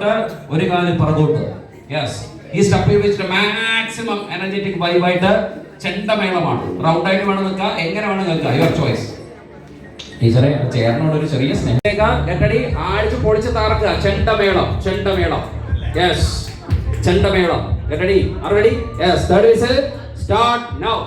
മുന്നോട്ട്, ഒരു കാല് പുറകോട്ട്. യെസ്, ഈ സ്റ്റെപ്പിൽ വെച്ചിട്ട് മാക്സിമം എനർജറ്റിക് വൈബായിട്ട് ചെണ്ടമേളമാണ്. റൗണ്ട് ആയിട്ട് വേണം നിൽക്കുക, എങ്ങനെ വേണം നിൽക്കുക, യുവർ ചോയ്സ്. ടീച്ചറെ ചേർന്നോട് ഒരു ചെറിയ സ്നേഹം. കെട്ടടി ആഴ്ച പൊളിച്ച് താറക്കുക. ചെണ്ടമേളം, ചെണ്ടമേളം. യെസ്, ചെണ്ടമേളം. കെട്ടടി are ready? Yes, third whistle start now.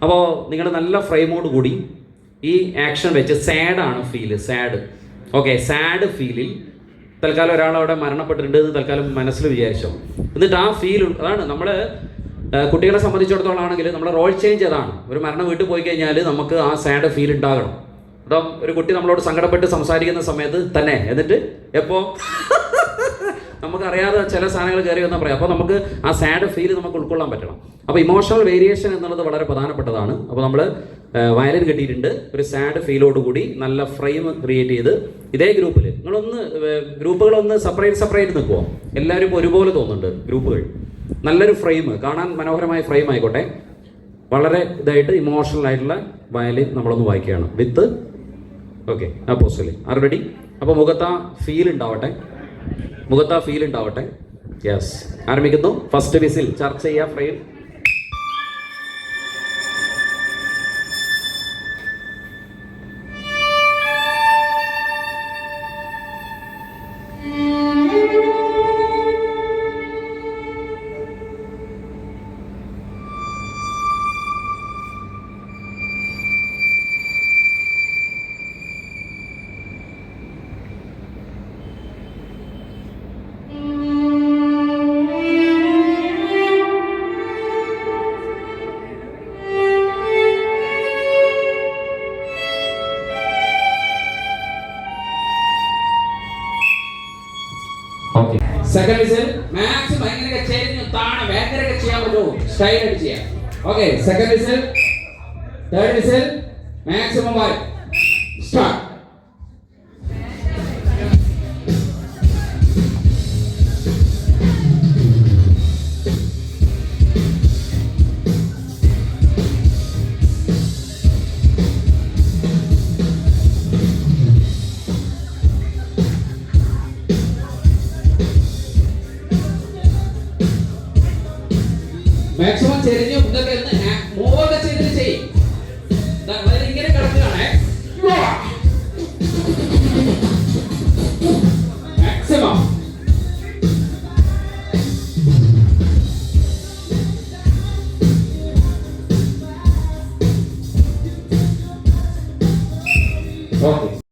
അപ്പോൾ നിങ്ങൾ നല്ല ഫ്രെയിമോട് കൂടി ഈ ആക്ഷൻ വെച്ച് സാഡാണ് ഫീല്, സാഡ്. ഓക്കെ, സാഡ് ഫീലിൽ തൽക്കാലം ഒരാളവിടെ മരണപ്പെട്ടിട്ടുണ്ട് എന്ന് തൽക്കാലം മനസ്സിൽ വിചാരിച്ചോ. എന്നിട്ട് ആ ഫീൽ, അതാണ് നമ്മൾ കുട്ടികളെ സംബന്ധിച്ചിടത്തോളം ആണെങ്കിൽ നമ്മുടെ റോൾ ചേഞ്ച് അതാണ്. ഒരു മരണം വീട്ടിൽ പോയി കഴിഞ്ഞാൽ നമുക്ക് ആ സാഡ് ഫീൽ ഉണ്ടാകണം. അതോ ഒരു കുട്ടി നമ്മളോട് സങ്കടപ്പെട്ട് സംസാരിക്കുന്ന സമയത്ത് തന്നെ എന്നിട്ട് എപ്പോൾ നമുക്കറിയാതെ ചില സാധനങ്ങൾ കയറി വന്നാൽ പറയാം. അപ്പോൾ നമുക്ക് ആ സാഡ് ഫീൽ നമുക്ക് ഉൾക്കൊള്ളാൻ പറ്റണം. അപ്പോൾ ഇമോഷണൽ വേരിയേഷൻ എന്നുള്ളത് വളരെ പ്രധാനപ്പെട്ടതാണ്. അപ്പോൾ നമ്മൾ വയലിൻ കിട്ടിയിട്ടുണ്ട്. ഒരു സാഡ് ഫീലോടുകൂടി നല്ല ഫ്രെയിം ക്രിയേറ്റ് ചെയ്ത് ഇതേ ഗ്രൂപ്പിൽ നിങ്ങളൊന്ന് ഗ്രൂപ്പുകളൊന്ന് സെപ്പറേറ്റ് നിൽക്കുമോ? എല്ലാവരും ഒരുപോലെ തോന്നുന്നുണ്ട് ഗ്രൂപ്പുകൾ. നല്ലൊരു ഫ്രെയിം, കാണാൻ മനോഹരമായ ഫ്രെയിം ആയിക്കോട്ടെ. വളരെ ഇതായിട്ട് ഇമോഷണൽ ആയിട്ടുള്ള വയലിൻ നമ്മളൊന്ന് വായിക്കുകയാണ് വിത്ത് ഓക്കെ ആ പോസ്റ്റല്. Are ready? അപ്പോൾ മുഖത്താ ഫീൽ ഉണ്ടാവട്ടെ, മുഖത്താ ഫീൽ ഉണ്ടാവട്ടെ. യെസ്, ആരംഭിക്കുന്നു. First whistle. ചർച്ച ചെയ്യുക ഫ്രെയിം. Second whistle. മാക്സിമം ഭയങ്കര ചേരുന്നു താണ ഭയങ്കരൊക്കെ ചെയ്യാൻ പറ്റുമോ? സ്റ്റൈൽ ആയിട്ട് ചെയ്യാം. Okay, second whistle. Third whistle. Maximum വായി സ്റ്റാർട്ട്. മാക്സിമം ചെരിഞ്ഞ് മുന്നൊക്കെ മൂവൊക്കെ ചെയ്തിട്ട് ചെയ്യും. ഇങ്ങനെ കിടക്കുകയാണേ.